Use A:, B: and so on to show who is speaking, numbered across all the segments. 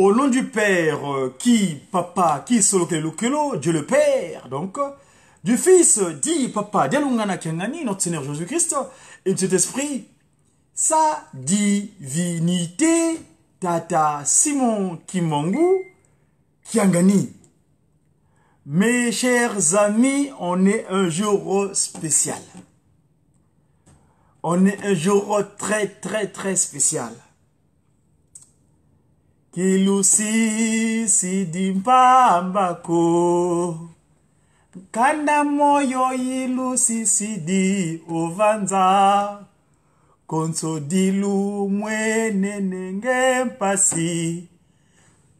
A: Au nom du Père, Papa, qui Solokelo, Dieu le Père, donc, du Fils, dit Papa, Dialungana Kiangani, notre Seigneur Jésus-Christ, et de cet esprit, sa divinité, Tata Simon Kimbangu Kiangani. Mes chers amis, on est un jour spécial. On est un jour très spécial. Kilusi sidimpambako kanda moyo ilusi sidi ovanza konso dilu mwene nenge mpasi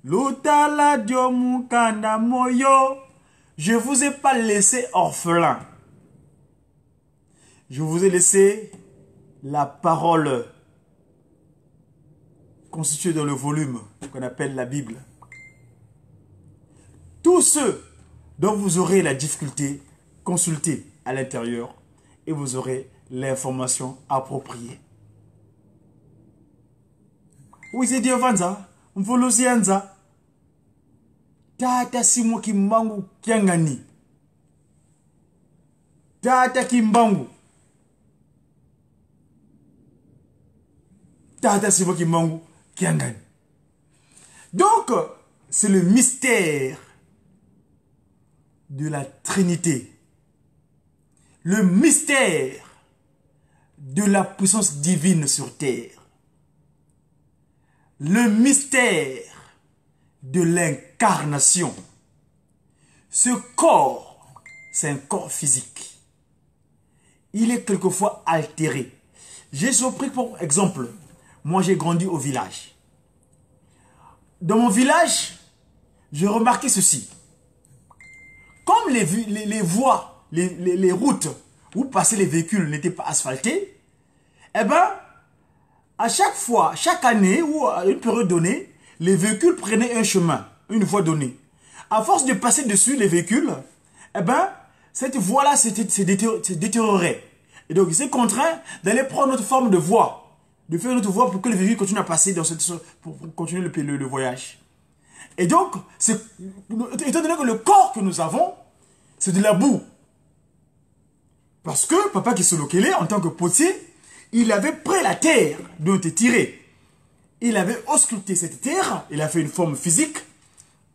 A: lutala diomu kanda moyo. Je vous ai pas laissé orphelin. Je vous ai laissé la parole constituée dans le volume qu'on appelle la Bible. Tous ceux dont vous aurez la difficulté, consultez à l'intérieur et vous aurez l'information appropriée. Oui, c'est Dieu Vanza, Mvolosianza, Tata Simon Kimbangu Kiangani, Tata Kimbangu, Tata Simon Kimbangu Kiangani. Donc, c'est le mystère de la Trinité. Le mystère de la puissance divine sur terre. Le mystère de l'incarnation. Ce corps, c'est un corps physique. Il est quelquefois altéré. J'ai pris pour exemple, moi j'ai grandi au village. Dans mon village, j'ai remarqué ceci. Comme les voies, les routes où passaient les véhicules n'étaient pas asphaltées, eh bien, à chaque fois, chaque année ou à une période donnée, les véhicules prenaient un chemin, une voie donnée. À force de passer dessus les véhicules, eh bien, cette voie-là s'est détériorée. Et donc, ils étaient contraints d'aller prendre notre forme de voie. De faire notre voie pour que les véhicules continuent à passer pour continuer le voyage. Et donc, étant donné que le corps que nous avons, c'est de la boue. Parce que Papa Kisolokele, en tant que potier, il avait pris la terre dont il était tiré. Il avait ausculté cette terre, il a fait une forme physique.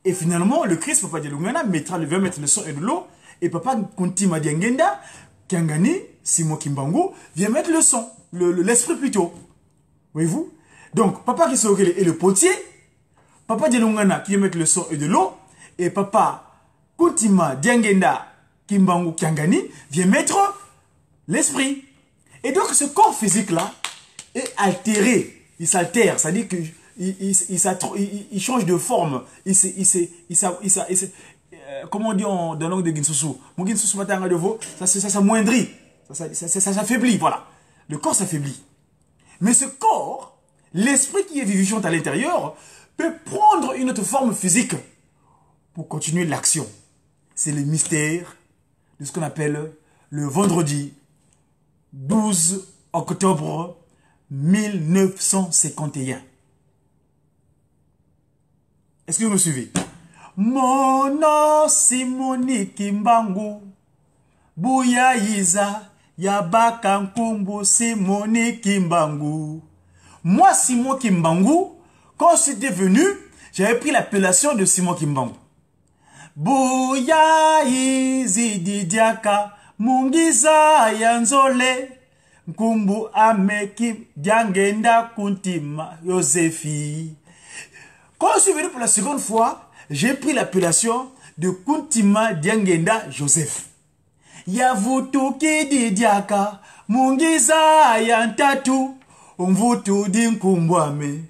A: Et finalement, le Christ, Papa Dialungana, va mettre le sang et de l'eau. Et Papa Kuntima Diangenda, Kiangani, Simon Kimbangu, vient mettre le sang, l'esprit plutôt. Voyez-vous? Donc, Papa Kisolokele est le potier. Papa Dialungana qui va mettre le sang et de l'eau. Et Papa Kuntima Diangenda, Kimbangu Kiangani, vient mettre l'esprit. Et donc, ce corps physique-là est altéré. Il s'altère, c'est-à-dire qu'il change de forme. Comment on dit dans la langue de Ginsusu? Mon Ginsusu matanga de veau, ça s'amoindrit, ça s'affaiblit, voilà. Le corps s'affaiblit. Mais ce corps, l'esprit qui est vivifiant à l'intérieur, peut prendre une autre forme physique pour continuer l'action. C'est le mystère de ce qu'on appelle le vendredi 12 octobre 1951. Est-ce que vous me suivez? Mono Simoni Kimbangu Buya Iza Yabaka Nkumbu Simoni Kimbangu. Moi, Simon Kimbangu, quand j'étais venu, j'avais pris l'appellation de Simon Kimbangu. Buya Izi Didiaka Mungiza Yanzole Nkumbu Ameki Diangenda Kuntima Yosefi. Quand je suis venu pour la seconde fois, j'ai pris l'appellation de Kuntima Diangenda Joseph. Yavutuki Didiaka Mungiza Yantatu Umvutu Dinkumbwame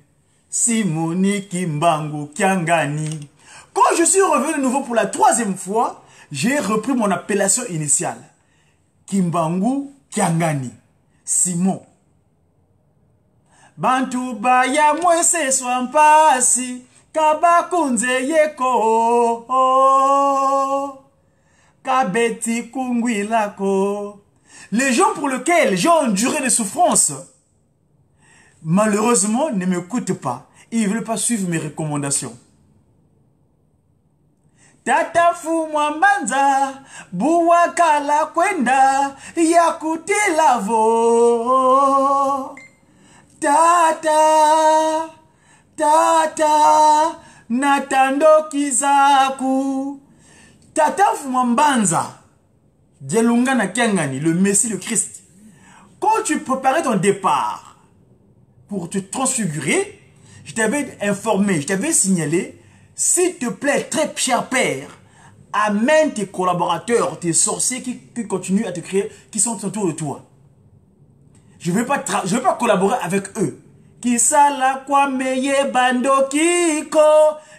A: Simoni Kimbangu Kiangani. Quand je suis revenu de nouveau pour la troisième fois, j'ai repris mon appellation initiale. Kimbangu Kiangani. Simon. Bantu baya mwese swampasi kabakunze yeko kabeti kungwilako. Les gens pour lesquels j'ai enduré des souffrances, malheureusement, ne m'écoutent pas. ils ne veulent pas suivre mes recommandations. Tata Fumwambanza, Buwakala Kwenda, Yakutila vo. Tata, Tata, Natando Kizaku. Tata Fumwambanza, Djelunga na Kiangani, le Messie, le Christ. Quand tu préparais ton départ pour te transfigurer, je t'avais informé, je t'avais signalé, s'il te plaît, très cher Père, amène tes collaborateurs, tes sorciers qui continuent à te créer, qui sont autour de toi. Je ne vais pas collaborer avec eux. Kisala kwa meye bando kiko.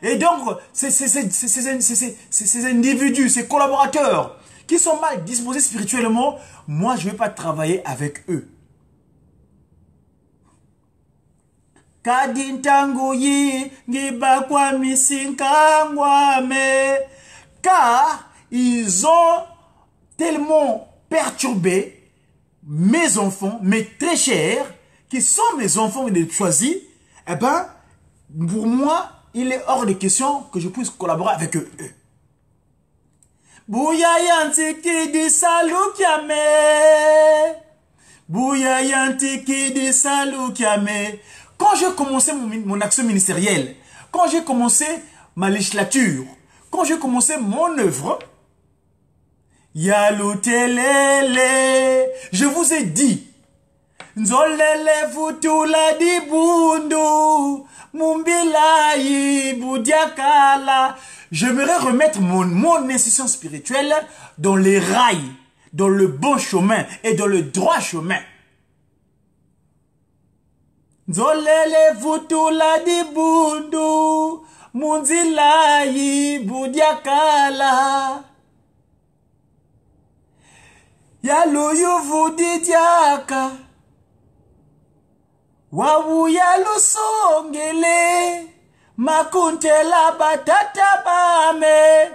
A: Et donc, ces individus, ces collaborateurs, qui sont mal disposés spirituellement, moi, je ne vais pas travailler avec eux. Kadintanguyi ngibakwa misinkangwame. Car ils ont tellement perturbé mes enfants, mes très chers, qui sont mes enfants choisis, eh ben, pour moi, il est hors de question que je puisse collaborer avec eux. Bouya yantiki di salukiame. Bouya yantiki di salukiame. Quand j'ai commencé mon action ministérielle, quand j'ai commencé ma législature, quand j'ai commencé mon œuvre, Yalutelele, je vous ai dit, Nzolele futula di bundu, Mumbilayi budiakala. J'aimerais remettre mon institution spirituelle dans les rails, dans le bon chemin et dans le droit chemin. Nzolele futula di bundu, Munzilayi budiakala. Yaluyu vudidiaka. Wawu yalu songele. Makuntela batata bame.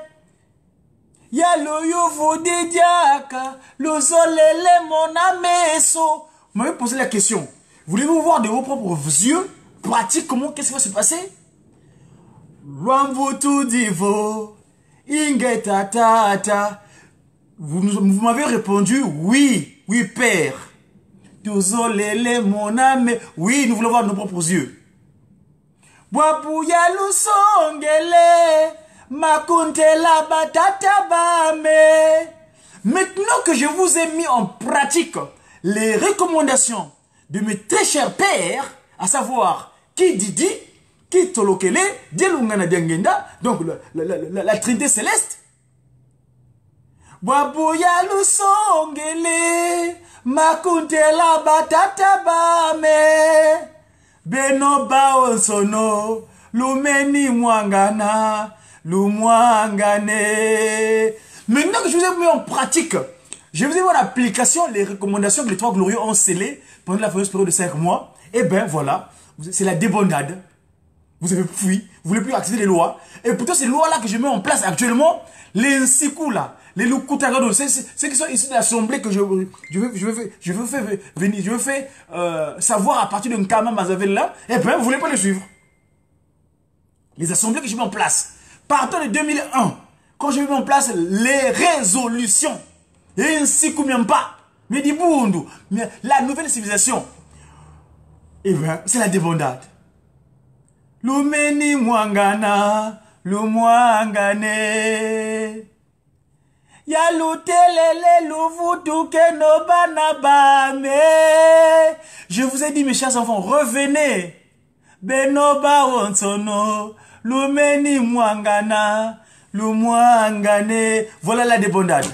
A: Yaluyu vudidiaka. Luzolele mon ameso. Vous m'avez posé la question. Voulez-vous voir de vos propres yeux, pratique comment, qu'est-ce qui va se passer? Rwamvutu divo, ingeta tata. Vous m'avez répondu, oui, oui père. Tuzolele mon âme, oui, nous voulons voir de nos propres yeux. Wabuya lusongele, makuntela batata bame. Maintenant que je vous ai mis en pratique les recommandations de mes très chers pères, à savoir Kididi, Kitolokele, Dielungana Diangenda, donc la Trinité céleste. Wabuya lusongele, makuntela batata bame. Beno baonsono, lumeni mwangana, lumwangane. Maintenant que je vous ai mis en pratique, je vous ai mis en application les recommandations que les trois glorieux ont scellées pendant la fameuse période de 5 mois. Et ben voilà, c'est la débandade. Vous avez fui, vous ne voulez plus accepter les lois. Et pourtant, ces lois-là que je mets en place actuellement, les Nsikou là, les Lukutagado, ceux qui sont issus de l'Assemblée que je veux faire venir, je veux faire savoir à partir de Nkama Mazavel là, et ben vous ne voulez pas les suivre. Les assemblées que je mets en place. Partant de 2001, quand je mets en place les résolutions, et Nsikou Miampa, Medibundu, la nouvelle civilisation, et ben c'est la débandade. Lumeni mwangana, lumwangane. Yalutelele luvutuke no banabame. Je vous ai dit, mes chers enfants, revenez. Benoba onsono, lumeni mwangana, lumwangane. Voilà la débandade.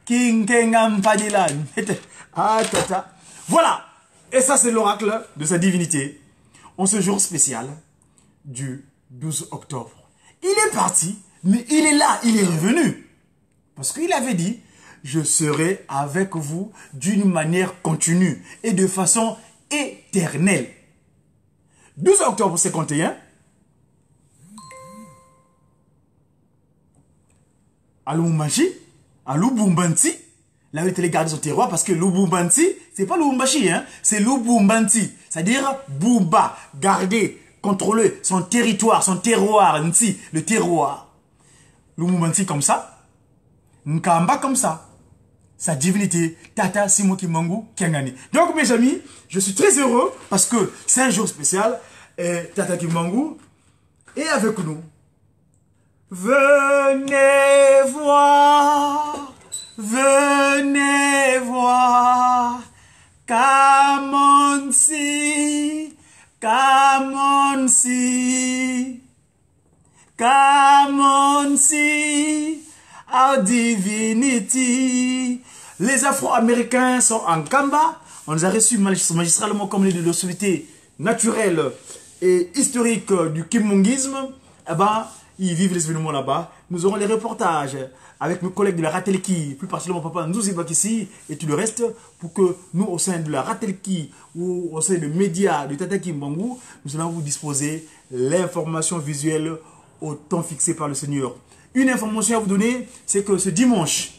A: Kinkengam padilan. Ah, tata. Voilà. Et ça, c'est l'oracle de sa divinité. En ce jour spécial du 12 octobre. Il est parti, mais il est là, il est revenu. Parce qu'il avait dit, je serai avec vous d'une manière continue et de façon éternelle. 12 octobre 51. À Lubumbashi, à Lubumbanti, là où il était gardé son terroir, parce que Lubumbanti, c'est pas Lubumbashi, hein, c'est Lubumbanti. C'est-à-dire Bumba, garder contrôler son territoire, son terroir, le terroir. Lumumbansi comme ça, Nkamba comme ça. Sa divinité, Tata Simoki Mangu Kiangani. Donc mes amis, je suis très heureux parce que c'est un jour spécial et Tata Kimbangu est avec nous. Venez voir, come on see, come on see, come on see. Our divinity. Les Afro-Américains sont en Kamba. On les a reçus magistralement comme les de l'autorité naturelle et historique du kimongisme. Eh ben, ils vivent les événements là-bas. Nous aurons les reportages avec mes collègues de la Ratelki, plus particulièrement Papa Ndouzi Bakissi et tout le reste, pour que nous, au sein de la Ratelki ou au sein des médias de Tata Kimbangu, nous allons vous disposer l'information visuelle au temps fixé par le Seigneur. Une information à vous donner, c'est que ce dimanche,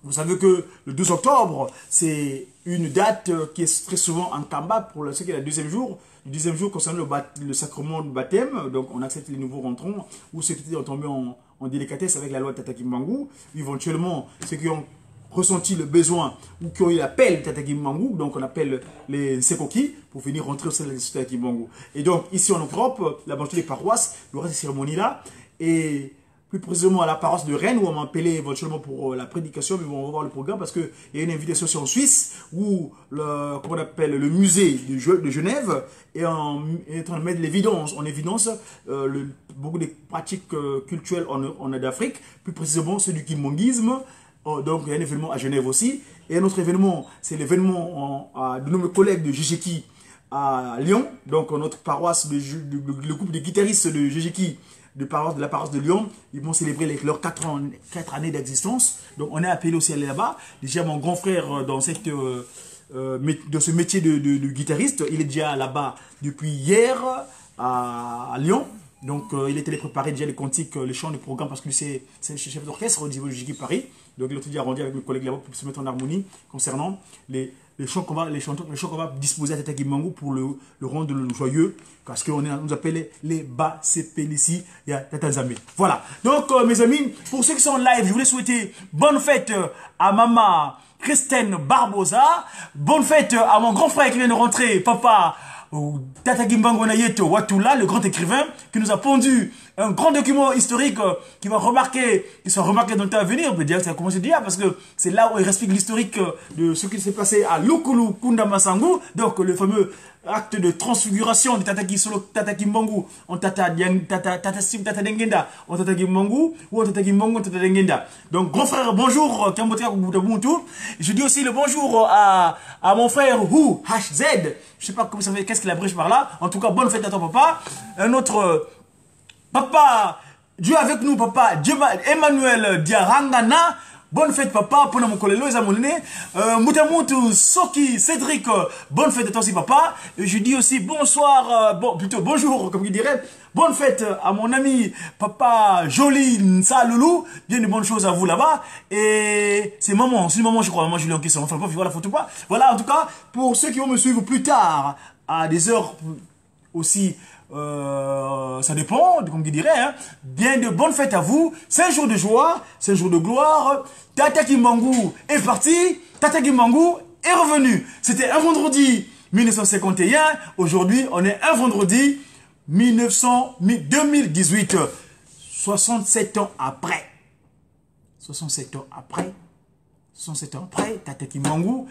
A: vous savez que le 12 octobre, c'est une date qui est très souvent en Kamba pour ce qui est le deuxième jour. Le deuxième jour concernant le sacrement de baptême, donc on accepte les nouveaux rentrants ou ceux qui ont tombé en délicatesse avec la loi de Tata Kimbangu. Éventuellement, ceux qui ont ressenti le besoin ou qui ont eu l'appel de Tata Kimbangu, donc on appelle les Sekoki pour venir rentrer au sein de la Tata Kimbangu. Et donc ici en Europe, la majorité des paroisses, il y aura ces cérémonies-là. Et plus précisément à la paroisse de Rennes, où on m'a appelé éventuellement pour la prédication, mais bon, on va voir le programme parce qu'il y a une invitation sur en Suisse où comment on appelle, le musée de Genève est en train de mettre en évidence beaucoup de pratiques culturelles en d'Afrique, plus précisément ceux du kimongisme. Donc il y a un événement à Genève aussi. Et un autre événement, c'est l'événement de nos collègues de Jejeki à Lyon. Donc notre paroisse, le groupe de guitaristes de Jejeki, de la paroisse de Lyon, ils vont célébrer leurs 4 années d'existence. Donc on est appelé aussi à aller là-bas. Déjà mon grand frère dans ce métier de guitariste, il est déjà là-bas depuis hier à Lyon. Donc il était allé préparer déjà les cantiques, les chants, les programmes, parce que c'est le chef d'orchestre au niveau de Jiki Paris. Donc il a déjà rendu avec mes collègues là-bas pour se mettre en harmonie concernant les chants qu'on va disposer à Tata Kimbangu pour le rendre joyeux, parce qu'on nous appelle les Basepelisi et Tata Nzambe. Voilà. Donc mes amis, pour ceux qui sont en live, je voulais souhaiter bonne fête à maman Christine Barbosa, bonne fête à mon grand frère qui vient de rentrer, papa Tata Kimbangu Nayeto Watula, le grand écrivain, qui nous a pondu un grand document historique qui sera remarqué dans le temps à venir. On peut dire que ça a commencé déjà parce que c'est là où il explique l'historique de ce qui s'est passé à Lukulu Kunda Masangu, donc le fameux acte de transfiguration de Tata Kimbangu en Tata Dengenda, en Tata Kimbangu ou en Tata Kimbangu en Tata Dengenda. Donc grand frère, bonjour, je dis aussi le bonjour à mon frère Hu HZ. Je sais pas comment ça fait, qu'est-ce qu'il abrège par là. En tout cas, bonne fête à ton papa. Un autre papa, Dieu avec nous, papa, Emmanuel Diarangana. Bonne fête, papa, pour mon collègue, Moutamutu, Soki, Cédric, bonne fête à toi aussi, papa. Et je dis aussi bonsoir, bonjour, comme il dirait. Bonne fête à mon ami, papa, Jolie, Nsaloulou. Bien de bonnes choses à vous là-bas. Et c'est maman, je crois, maman Julien qui sont, enfin, voilà, faut tout pas. Voilà, en tout cas, pour ceux qui vont me suivre plus tard, à des heures aussi, ça dépend, comme il dirait, hein. Bien de bonnes fêtes à vous. C'est un jour de joie, c'est un jour de gloire. Tata Kimbangu est parti, Tata Kimbangu est revenu. C'était un vendredi 1951. Aujourd'hui, on est un vendredi 2018. 67 ans après. 67 ans après, Tata Kimbangu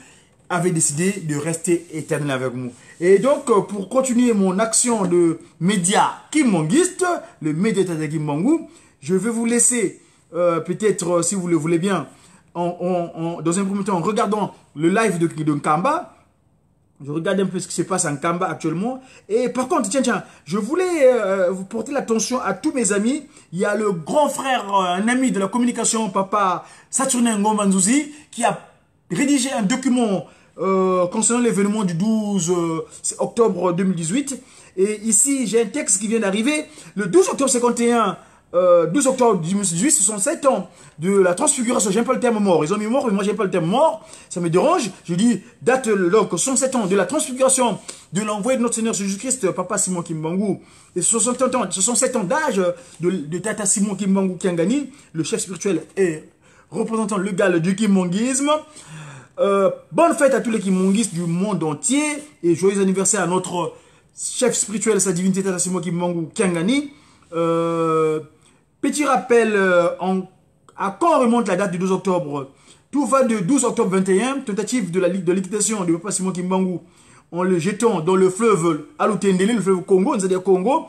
A: avait décidé de rester éternel avec nous. Et donc, pour continuer mon action de média kimbanguiste, le média Tata Kimbangu, je vais vous laisser, peut-être, si vous le voulez bien, dans un premier temps, en regardant le live de Nkamba. Je regarde un peu ce qui se passe en Kamba actuellement. Et par contre, tiens, je voulais vous porter l'attention à tous mes amis. Il y a le grand frère, un ami de la communication, papa Saturnin Ngombanzouzi, qui a rédigé un document concernant l'événement du 12 octobre 2018. Et ici, j'ai un texte qui vient d'arriver. Le 12 octobre 51, 12 octobre 2018, ce sont 7 ans de la transfiguration. J'aime pas le terme mort. Ils ont mis mort, mais moi j'aime pas le terme mort. Ça me dérange. Je dis date donc 67 ans de la transfiguration de l'envoyé de notre Seigneur Jésus-Christ, Papa Simon Kimbangu. Et 67 ans d'âge de Tata Simon Kimbangu Kiangani, le chef spirituel et représentant légal du Kimongisme. Bonne fête à tous les Kimongistes du monde entier et joyeux anniversaire à notre chef spirituel, sa divinité Tata Simon Kimbangu Kiangani. Petit rappel, à quand remonte la date du 12 octobre? Tout va de 12 octobre 21, tentative de liquidation de Papa Simon Kimbangu en le jetant dans le fleuve Alutendele, le fleuve Congo, c'est-à-dire Congo,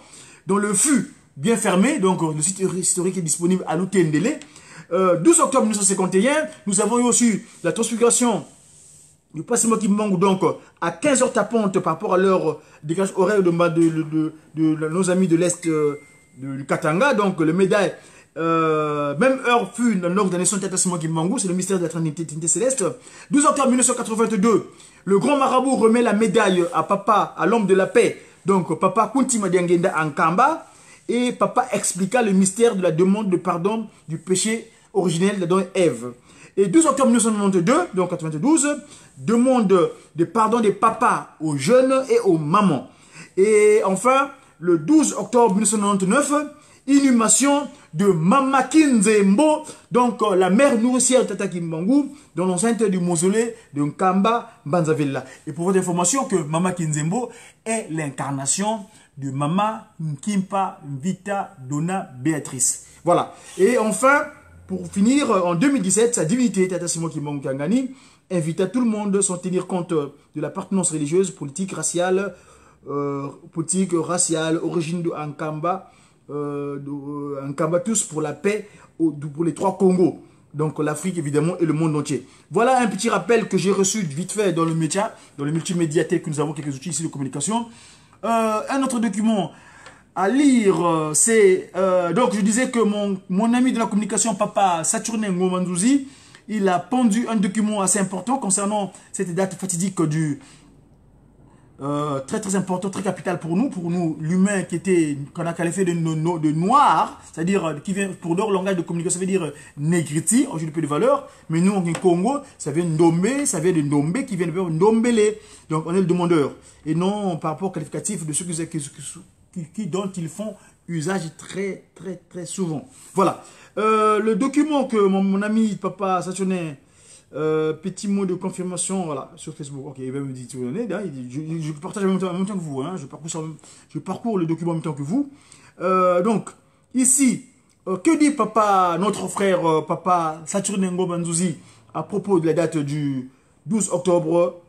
A: dans le fût bien fermé, donc le site historique est disponible à Alutendele. 12 octobre 1951, nous avons eu aussi la transfiguration du Papa Simon Kimbangu, donc à 15h tapantes par rapport à l'heure décalage horaire de nos amis de l'Est du Katanga, donc le médaille, même heure fut dans l'ordre de la naissance de Tata Simon Kimbangu, c'est le mystère de la Trinité céleste. 12 octobre 1982, le grand marabout remet la médaille à Papa, à l'homme de la paix, donc Papa Kuntima Diangenda Ankamba, et Papa expliqua le mystère de la demande de pardon du péché originel d'Adam et Ève. Et 12 octobre 1992, donc 92, demande de pardon des papas aux jeunes et aux mamans. Et enfin, le 12 octobre 1999, inhumation de Mama Kinzembo, donc la mère nourricière de Tata Kimbangu, dans l'enceinte du mausolée de Nkamba Banzavilla. Et pour votre information, que Mama Kinzembo est l'incarnation de Mama Nkimpa Vita Donna Béatrice. Voilà. Et enfin, pour finir, en 2017, sa divinité, Tata Simon Kimbangu Kiangani, invita tout le monde sans tenir compte de l'appartenance religieuse, politique, raciale, origine de Ankamba, Ankamba tous pour la paix, pour les 3 Congos. Donc l'Afrique évidemment et le monde entier. Voilà un petit rappel que j'ai reçu vite fait dans le média, dans le multimédia tel que nous avons quelques outils ici de communication. Un autre document à lire, c'est... donc je disais que mon ami de la communication, Papa Saturnin Ngomandouzi, il a pondu un document assez important concernant cette date fatidique du... très important, très capital pour nous l'humain qu'on a qualifié de noir, c'est-à-dire qui vient pour leur langage de communication, ça veut dire négriti, en jeu de peu de valeur, mais nous en Congo, ça vient Ndombe, ça vient de Ndombe qui vient de faire Ndombele, donc on est le demandeur, et non par rapport au qualificatif de ceux dont ils font usage très souvent. Voilà, le document que mon ami Papa Saturnin, petit mot de confirmation, voilà, sur Facebook. Ok, il va me dire, je partage en même temps que vous, hein, je parcours le document en même temps que vous. Donc, ici, que dit Papa, notre frère, Papa Saturnin Ngomandouzi, à propos de la date du 12 octobre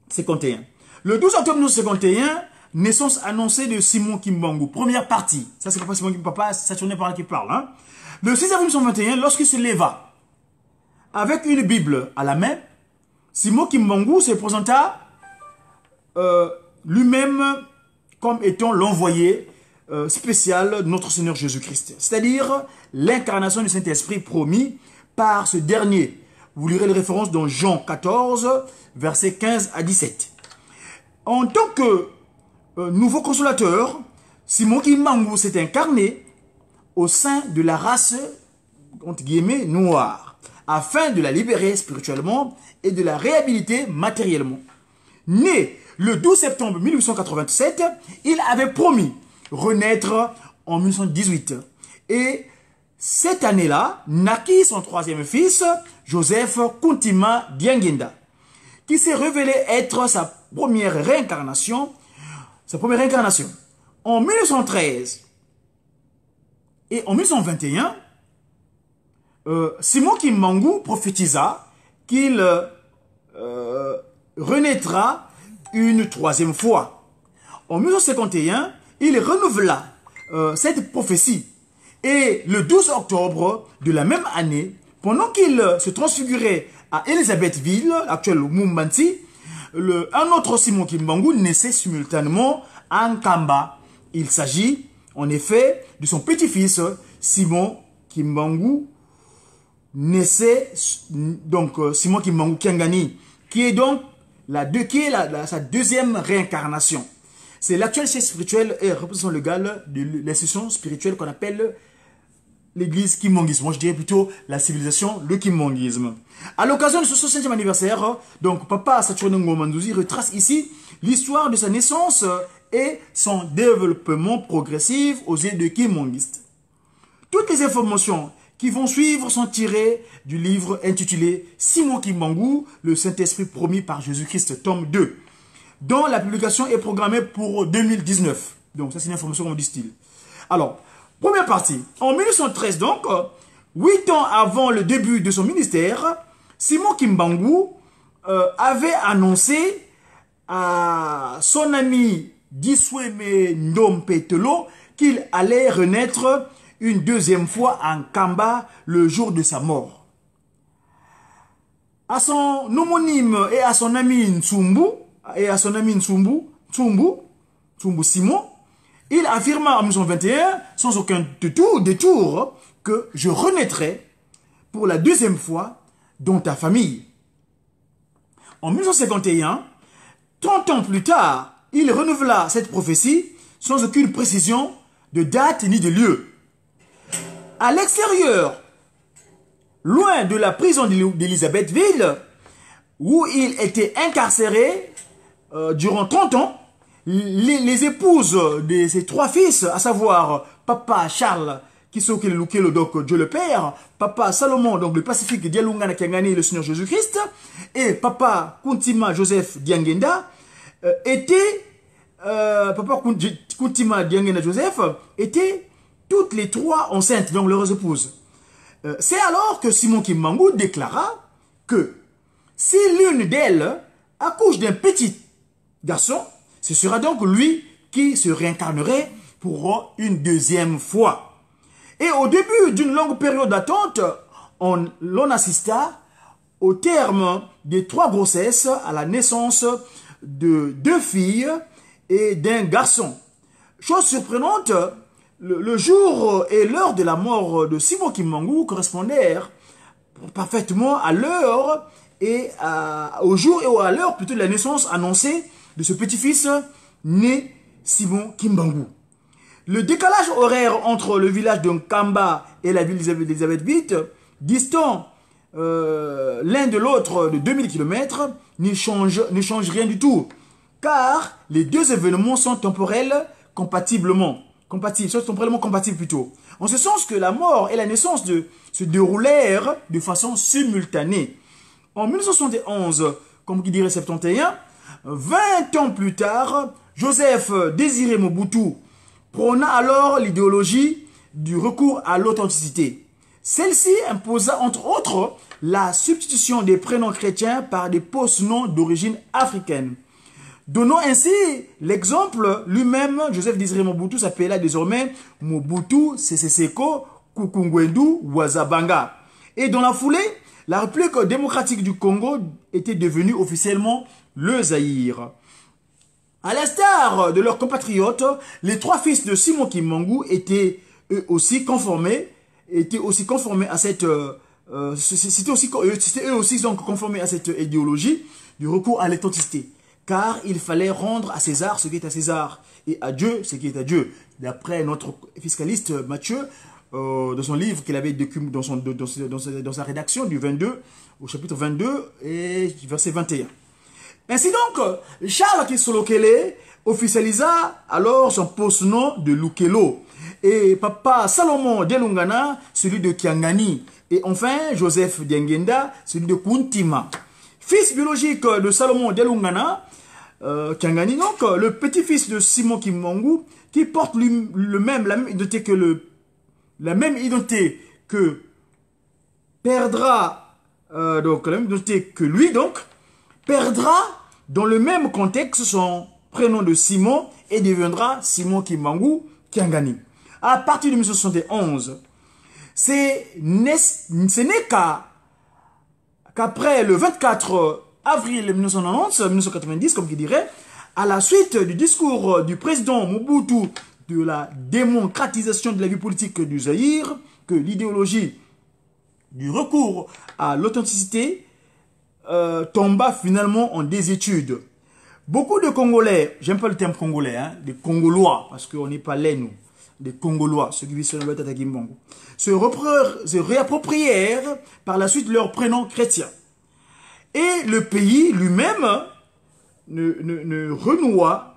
A: 51. Le 12 octobre 1951, naissance annoncée de Simon Kimbangu, première partie. Ça, c'est Papa Saturnin par là qui parle. Hein. Le 6 avril 1921, lorsqu'il se leva, avec une Bible à la main, Simon Kimbangu se présenta lui-même comme étant l'envoyé spécial de notre Seigneur Jésus-Christ. C'est-à-dire l'incarnation du Saint-Esprit promis par ce dernier. Vous lirez les références dans Jean 14, versets 15 à 17. En tant que nouveau consolateur, Simon Kimbangu s'est incarné au sein de la race, entre guillemets, noire, afin de la libérer spirituellement et de la réhabiliter matériellement. Né le 12 septembre 1887, il avait promis renaître en 1918. Et cette année-là, naquit son 3e fils, Joseph Kuntima Diangenda, qui s'est révélé être sa première réincarnation. En 1913 et en 1921, Simon Kimbangu prophétisa qu'il renaîtra une 3e fois. En 1951, il renouvela cette prophétie. Et le 12 octobre de la même année, pendant qu'il se transfigurait à Elisabethville, actuelle Mumbansi, un autre Simon Kimbangu naissait simultanément à Nkamba. Il s'agit en effet de son petit-fils Simon Kimbangu, naissait donc Simon Kimbangu Kiangani, qui est donc sa 2e réincarnation. C'est l'actuel chef spirituel et représentant légal de l'institution spirituelle qu'on appelle l'église kimbanguisme. Moi, je dirais plutôt la civilisation, le kimbanguisme. À l'occasion de ce 60e anniversaire, donc Papa Saturnin Ngomandouzi retrace ici l'histoire de sa naissance et son développement progressif aux yeux de kimbanguistes. Toutes les informations qui vont suivre sont tirées du livre intitulé Simon Kimbangu, le Saint-Esprit promis par Jésus-Christ, tome 2, dont la publication est programmée pour 2019. Donc ça c'est une information qu'on distille. Alors, première partie. En 1913 donc, 8 ans avant le début de son ministère, Simon Kimbangu avait annoncé à son ami Disweme Ndompetelo qu'il allait renaître une deuxième fois en Kamba le jour de sa mort. À son homonyme et à son ami Ntsumbu Simon, il affirma en 1921, sans aucun détour, que je renaîtrai pour la deuxième fois dans ta famille. En 1951, 30 ans plus tard, il renouvela cette prophétie sans aucune précision de date ni de lieu. À l'extérieur, loin de la prison d'Élisabethville, où il était incarcéré durant 30 ans, les épouses de ses 3 fils, à savoir Papa Charles, qui s'occupe de donc Dieu le Père, Papa Salomon, donc le Pacifique Dialungana qui a gagné le Seigneur Jésus-Christ, et Papa Kuntima Joseph Diangenda, Papa Kuntima Diangenda Joseph, étaient toutes les 3 enceintes, donc leurs épouses. C'est alors que Simon Kimbangu déclara que si l'une d'elles accouche d'un petit garçon, ce sera donc lui qui se réincarnerait pour une deuxième fois. Et au début d'une longue période d'attente, l'on assista au terme des 3 grossesses à la naissance de 2 filles et d'un garçon. Chose surprenante, le jour et l'heure de la mort de Simon Kimbangu correspondèrent parfaitement à l'heure et au jour et à l'heure plutôt de la naissance annoncée de ce petit-fils né Simon Kimbangu. Le décalage horaire entre le village de Nkamba et la ville d'Élisabethville, distant l'un de l'autre de 2000 km, ne change rien du tout, car les 2 événements sont temporellement compatibles plutôt. En ce sens que la mort et la naissance se déroulèrent de façon simultanée. En 1971, comme qui dirait 71, 20 ans plus tard, Joseph Désiré Mobutu prôna alors l'idéologie du recours à l'authenticité. Celle-ci imposa entre autres la substitution des prénoms chrétiens par des post-noms d'origine africaine. Donnant ainsi l'exemple, lui-même, Joseph Désiré Mobutu s'appela désormais Mobutu Sese Seko Kukungwendu Wazabanga. Et dans la foulée, la République démocratique du Congo était devenue officiellement le Zaïre. À l'instar de leurs compatriotes, les 3 fils de Simon Kimbangu étaient eux aussi conformés à cette conformés à cette idéologie du recours à l'authenticité. Car il fallait rendre à César ce qui est à César et à Dieu ce qui est à Dieu. D'après notre fiscaliste Matthieu, dans son livre qu'il avait dans sa rédaction du 22 au chapitre 22 et verset 21. Ainsi donc, Charles Kisolokele officialisa alors son post-nom de Lukelo et Papa Salomon Delungana celui de Kiangani et enfin Joseph Diangenda celui de Kuntima. Fils biologique de Salomon Delungana, Kiangani donc, le petit-fils de Simon Kimbangu qui porte la même identité que perdra donc la même identité que lui donc perdra dans le même contexte son prénom de Simon et deviendra Simon Kimbangu Kiangani. À partir de 1971, ce n'est qu'après le 24 avril 1990, comme qui dirait, à la suite du discours du président Mobutu de la démocratisation de la vie politique du Zaïre, que l'idéologie du recours à l'authenticité tomba finalement en désuétude. Beaucoup de Congolais, j'aime pas le terme congolais, des Congolois, parce qu'on n'est pas laid nous, des Congolois, ceux qui vivent sur le Tata Kimbangu, se réapproprièrent par la suite leur prénom chrétien. Et le pays lui-même ne renoua,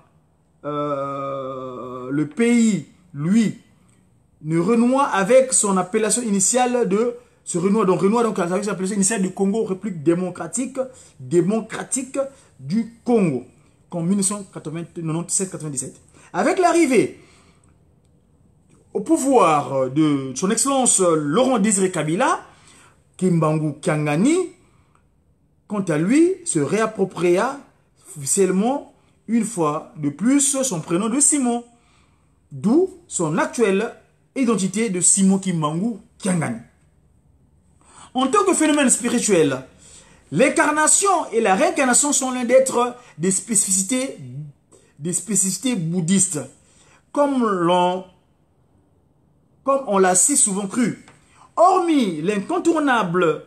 A: le pays, lui, ne renoua avec son appellation initiale de, renoua donc avec son appellation initiale du Congo, République démocratique du Congo, en 1997-97. Avec l'arrivée au pouvoir de son excellence Laurent Désiré Kabila, Kimbangu Kiangani, quant à lui, se réappropria officiellement une fois de plus son prénom de Simon, d'où son actuelle identité de Simon Kimbangu Kiangani. En tant que phénomène spirituel, l'incarnation et la réincarnation sont l'un d'être des spécificités bouddhistes, comme on l'a si souvent cru. Hormis l'incontournable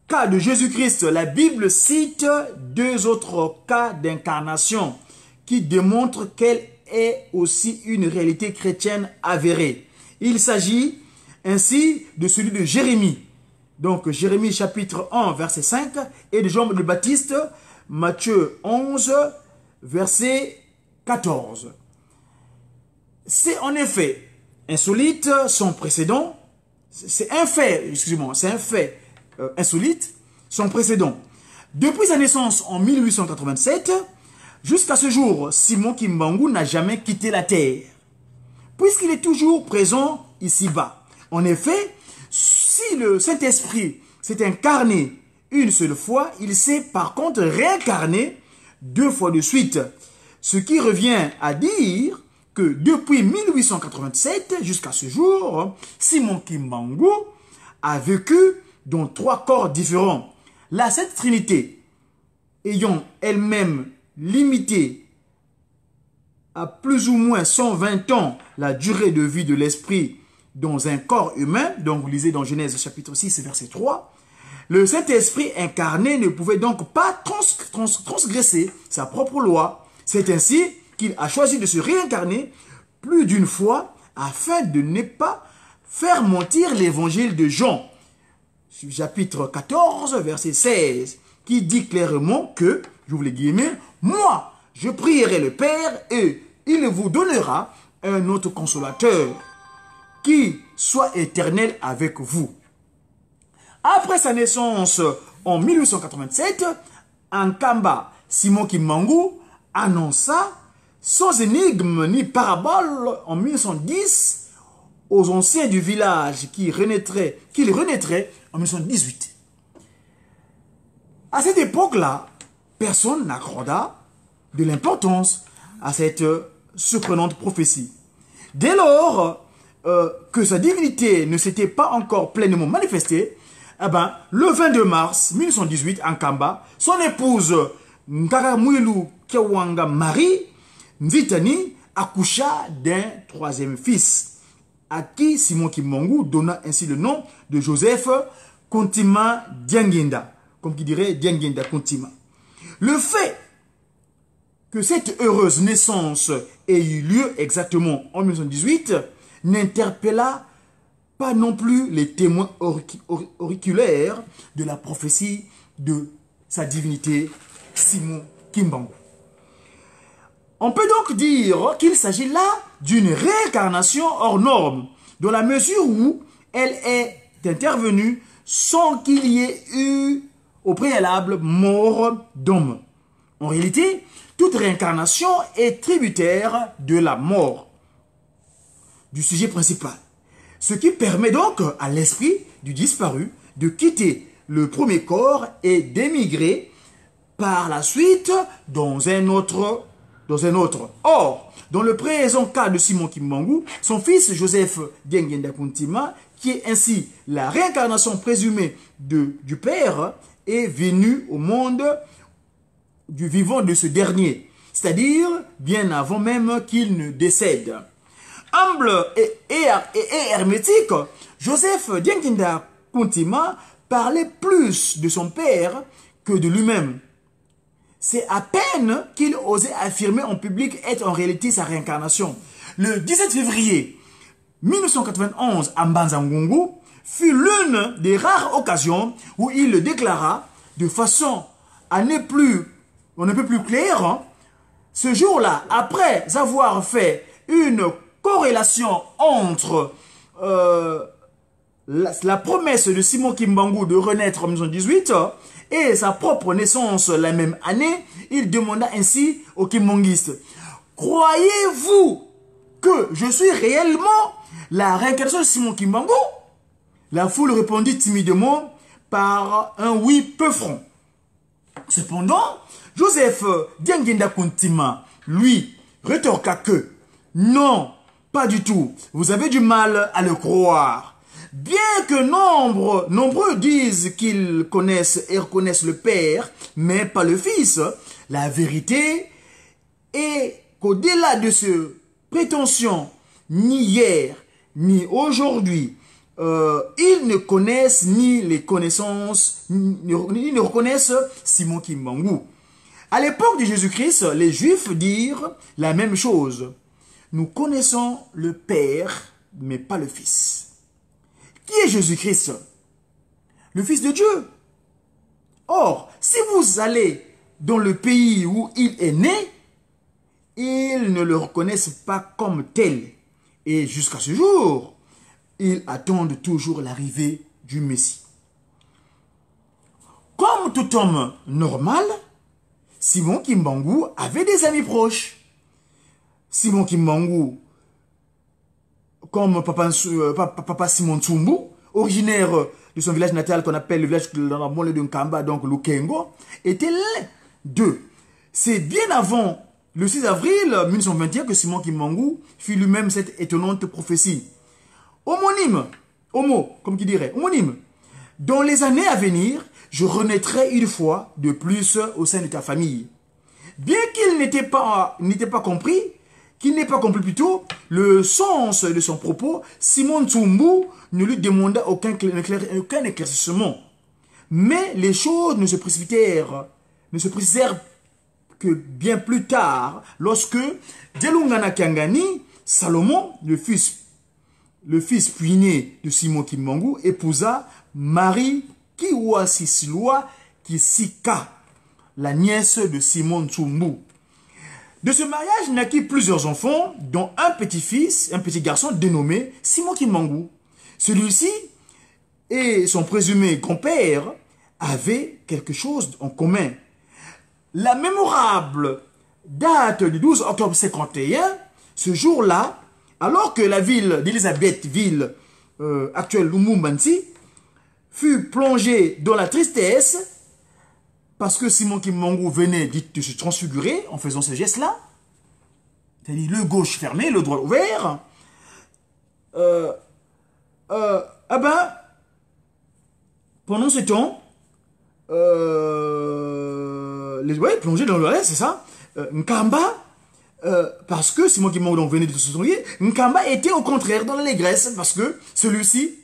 A: cas de Jésus-Christ, la Bible cite 2 autres cas d'incarnation qui démontrent qu'elle est aussi une réalité chrétienne avérée. Il s'agit ainsi de celui de Jérémie. Donc Jérémie chapitre 1 verset 5 et de Jean le Baptiste, Matthieu 11 verset 14. C'est en effet insolite son précédent, c'est un fait, insolite son précédent. Depuis sa naissance en 1887, jusqu'à ce jour, Simon Kimbangu n'a jamais quitté la terre, puisqu'il est toujours présent ici-bas. En effet, si le Saint-Esprit s'est incarné une seule fois, il s'est par contre réincarné 2 fois de suite, ce qui revient à dire que depuis 1887 jusqu'à ce jour, Simon Kimbangu a vécu dans 3 corps différents. La Sainte Trinité, ayant elle-même limité à plus ou moins 120 ans la durée de vie de l'esprit dans un corps humain, donc vous lisez dans Genèse chapitre 6 verset 3, le Saint-Esprit incarné ne pouvait donc pas transgresser sa propre loi. C'est ainsi qu'il a choisi de se réincarner plus d'une fois afin de ne pas faire mentir l'évangile de Jean, chapitre 14, verset 16, qui dit clairement que, j'ouvre les guillemets, « Moi, je prierai le Père et il vous donnera un autre consolateur qui soit éternel avec vous. » Après sa naissance en 1887, Ankamba Simon Kimbangu annonça sans énigme ni parabole en 1910 aux anciens du village qu'il renaîtrait en 1918. À cette époque-là, personne n'accorda de l'importance à cette surprenante prophétie. Dès lors que sa divinité ne s'était pas encore pleinement manifestée, le 22 mars 1918, Ankamba, son épouse Nkaramuilu Kewanga Marie Mvitani accoucha d'un 3e fils, à qui Simon Kimbangu donna ainsi le nom de Joseph Kontima Dianguinda, comme qui dirait Dianguinda Kontima. Le fait que cette heureuse naissance ait eu lieu exactement en 1918 n'interpella pas non plus les témoins auriculaires de la prophétie de sa divinité Simon Kimbangu. On peut donc dire qu'il s'agit là d'une réincarnation hors norme, dans la mesure où elle est intervenue sans qu'il y ait eu au préalable mort d'homme. En réalité, toute réincarnation est tributaire de la mort du sujet principal, ce qui permet donc à l'esprit du disparu de quitter le premier corps et d'émigrer par la suite dans un autre. Or, dans le présent cas de Simon Kimbangu, son fils Joseph Dianguinda Kontima, qui est ainsi la réincarnation présumée du Père, est venu au monde du vivant de ce dernier, c'est-à-dire bien avant même qu'il ne décède. Humble et hermétique, Joseph Dianguinda Kontima parlait plus de son père que de lui-même. C'est à peine qu'il osait affirmer en public être en réalité sa réincarnation. Le 17 février 1991 à Mbanza-Ngungu fut l'une des rares occasions où il le déclara de façon on ne peut plus clair. Hein. Ce jour-là, après avoir fait une corrélation entre la promesse de Simon Kimbangu de renaître en 1918 et sa propre naissance la même année, il demanda ainsi aux Kimbanguistes: croyez-vous que je suis réellement la réincarnation de Simon Kimbangu? La foule répondit timidement par un oui peu franc. Cependant, Joseph Dianguinda Kuntima, lui, rétorqua que non, pas du tout, vous avez du mal à le croire. Bien que nombreux disent qu'ils connaissent et reconnaissent le Père, mais pas le Fils, la vérité est qu'au-delà de ce prétention, ni hier, ni aujourd'hui, ils ne connaissent ni les connaissances, ni ne reconnaissent Simon Kimbangu. À l'époque de Jésus-Christ, les Juifs dirent la même chose. Nous connaissons le Père, mais pas le Fils. Qui est Jésus-Christ? Le Fils de Dieu. Or, si vous allez dans le pays où il est né, ils ne le reconnaissent pas comme tel. Et jusqu'à ce jour, ils attendent toujours l'arrivée du Messie. Comme tout homme normal, Simon Kimbangu avait des amis proches. Simon Kimbangu, comme papa Simon Tsumbu, originaire de son village natal qu'on appelle le village dans la banlieue de Nkamba, donc Lukengo, était l'un d'eux. C'est bien avant le 6 avril 1921 que Simon Kimbangu fit lui-même cette étonnante prophétie. Homonyme, comme qui dirait, homonyme. Dans les années à venir, je renaîtrai une fois de plus au sein de ta famille. Bien qu'il n'ait pas compris plutôt le sens de son propos, Simon Tsumbu ne lui demanda aucun éclaircissement. Mais les choses ne se précisèrent que bien plus tard, lorsque Djelungana Kiangani, Salomon, le fils puiné de Simon Kimbangu, épousa Marie Kiwasisilwa Kisika, la nièce de Simon Tsumbu. De ce mariage naquit plusieurs enfants, dont un petit garçon dénommé Simon Kimbangu. Celui-ci et son présumé grand-père avaient quelque chose en commun. La mémorable date du 12 octobre 51, ce jour-là, alors que la ville d'Elisabeth, ville actuelle Lumumbanzi, fut plongée dans la tristesse, parce que Simon Kimbangu venait de se transfigurer en faisant ce geste-là, c'est-à-dire le gauche fermé, le droit ouvert, pendant ce temps, plongé dans le reste, c'est ça, Nkamba, parce que Simon Kimbangu venait de se transfigurer, Nkamba était au contraire dans l'allégresse, parce que celui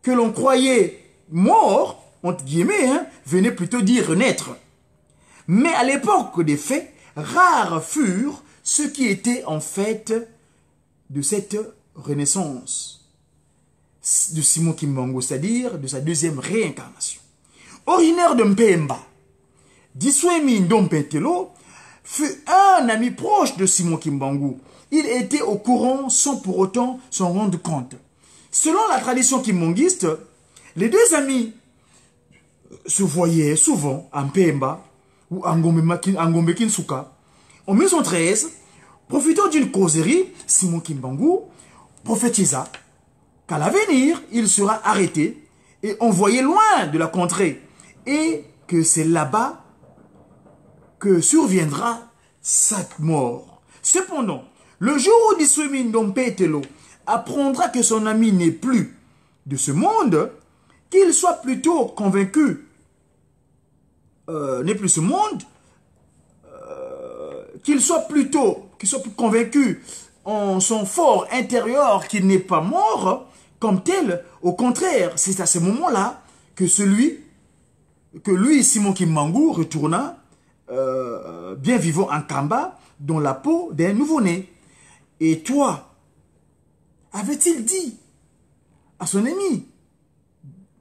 A: que l'on croyait mort, entre guillemets, venait plutôt dire renaître. Mais à l'époque des faits, rares furent ceux qui étaient en fait de cette renaissance de Simon Kimbangu, c'est-à-dire de sa deuxième réincarnation. Originaire de Mpemba, Diswemi Ndompetelo fut un ami proche de Simon Kimbangu. Il était au courant sans pour autant s'en rendre compte. Selon la tradition kimbanguiste, les deux amis se voyaient souvent à Mpemba ou à Ngombe Kinsuka. En 1913, profitant d'une causerie, Simon Kimbangu prophétisa qu'à l'avenir, il sera arrêté et envoyé loin de la contrée et que c'est là-bas que surviendra sa mort. Cependant, le jour où Diswemi Ndompetelo apprendra que son ami n'est plus de ce monde, qu'il soit plutôt convaincu, n'est plus ce monde, qu'il soit plus convaincu en son fort intérieur qu'il n'est pas mort comme tel. Au contraire, c'est à ce moment-là que lui, Simon Kimbangu, retourna bien vivant en Kamba dans la peau d'un nouveau-né. Et toi, avait-il dit à son ami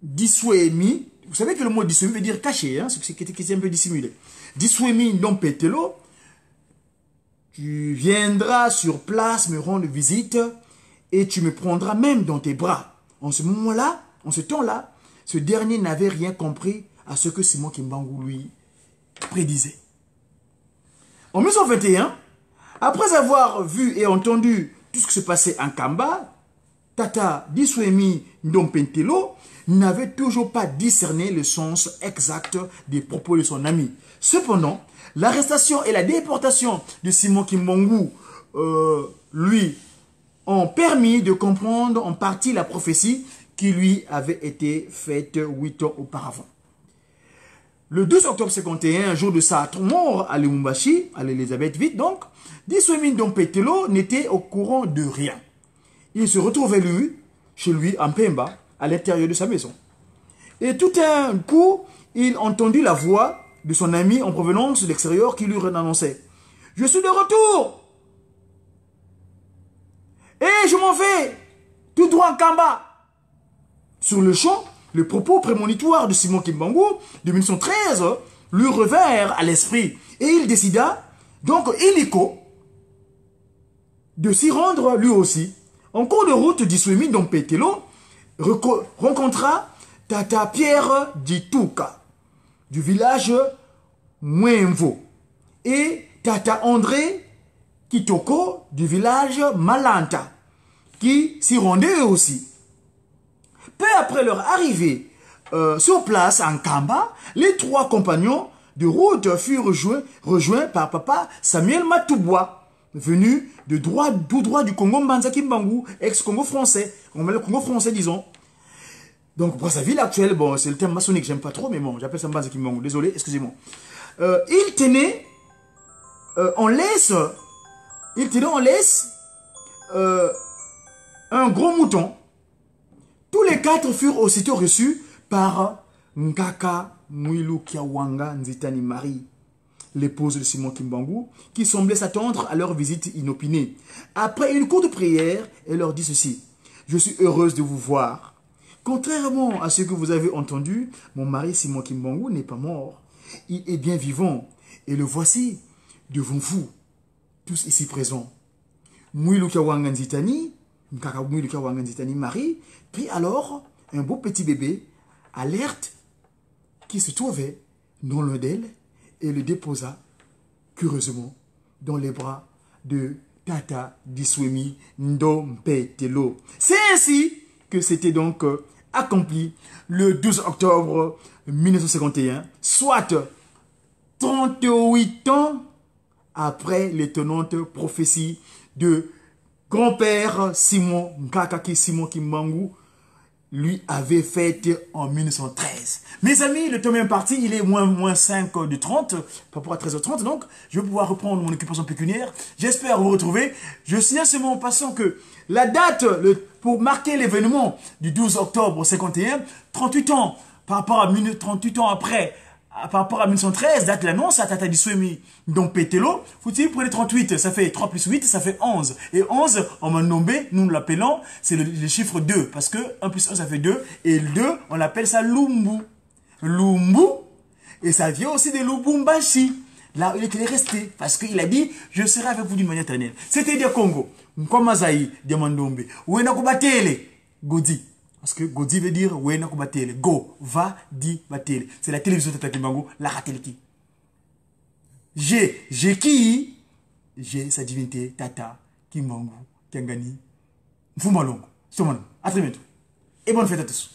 A: Diswemi, vous savez que le mot Diswemi veut dire caché, hein, c'est un peu dissimulé. Diswemi Ndompetelo, tu viendras sur place me rendre visite et tu me prendras même dans tes bras. En ce moment-là, en ce temps-là, ce dernier n'avait rien compris à ce que Simon Kimbangu lui prédisait. En 1921, après avoir vu et entendu tout ce qui se passait en Kamba, Tata Diswemi Ndompetelo n'avait toujours pas discerné le sens exact des propos de son ami. Cependant, l'arrestation et la déportation de Simon Kimbangu lui ont permis de comprendre en partie la prophétie qui lui avait été faite 8 ans auparavant. Le 12 octobre 51, jour de sa mort à Lumumbashi, à l'Elisabeth Vite donc, Diswemi Ndompetelo n'était au courant de rien. Il se retrouvait chez lui en Pemba, à l'intérieur de sa maison. Et tout un coup, il entendit la voix de son ami en provenance de l'extérieur qui lui annonçait « Je suis de retour! Et je m'en vais tout droit en Kamba !» Sur le champ, les propos prémonitoires de Simon Kimbangu de 1913 lui revinrent à l'esprit et il décida, donc illico, de s'y rendre lui aussi. En cours de route, Diswemi Ndompetelo rencontra Tata Pierre Dituka du village Mwenvo et Tata André Kitoko du village Malanta qui s'y rendaient eux aussi. Peu après leur arrivée sur place en Kamba, les trois compagnons de route furent rejoints par papa Samuel Matoubwa, venu tout droit du Congo Mbanza Kimbangu, ex-Congo français, le Congo français disons. Donc pour sa ville actuelle, bon c'est le terme maçonnique, j'aime pas trop, mais bon, j'appelle ça Mbanza Kimbangu, désolé, excusez-moi. Il tenait en laisse un gros mouton. Tous les quatre furent aussitôt reçus par Nkaka Mwilu Kiawanga Nzitani Marie, l'épouse de Simon Kimbangu, qui semblait s'attendre à leur visite inopinée. Après une courte prière, elle leur dit ceci: « Je suis heureuse de vous voir. Contrairement à ce que vous avez entendu, mon mari Simon Kimbangu n'est pas mort. Il est bien vivant et le voici devant vous, tous ici présents. » Mwilu Kiawanga Nzitani, Nkaka Mwilu Kiawanga Nzitani Marie, prit alors un beau petit bébé alerte qui se trouvait dans l'un d'elles et le déposa curieusement dans les bras de Tata Diswemi Ndompetelo. C'est ainsi que c'était donc accompli le 12 octobre 1951, soit 38 ans après l'étonnante prophétie de grand-père Simon Nkaka Simon Kimbangu lui avait faite en 1913. Mes amis, le tome est parti, il est moins 5 de 30, par rapport à 13h30, donc je vais pouvoir reprendre mon occupation pécuniaire. J'espère vous retrouver. Je signale seulement en passant que la date pour marquer l'événement du 12 octobre 51, 38 ans, par rapport à 38 ans après, par rapport à 1913, date de l'annonce à Tata Diswemi Ndompetelo, faut-il prenez 38, ça fait 3 plus 8, ça fait 11. Et 11, en Mandombé, nous l'appelons, c'est le chiffre 2, parce que 1 plus 1, ça fait 2, et le 2, on l'appelle ça Lumbu. Lumbu, et ça vient aussi de Lubumbashi, là où il est resté, parce qu'il a dit, je serai avec vous d'une manière éternelle. C'était des Congo, Nkomazaï, de Mandombé, Ouenakubatele, Godi. Parce que Godi veut dire Wena ko batele. Go, va, di, batele. C'est la télévision de Tata Kimbangu, la ratelki. J'ai qui? J'ai sa divinité, Tata Kimbangu, Kiangani, Mfumalongo. Somano. À très bientôt. Et bonne fête à tous.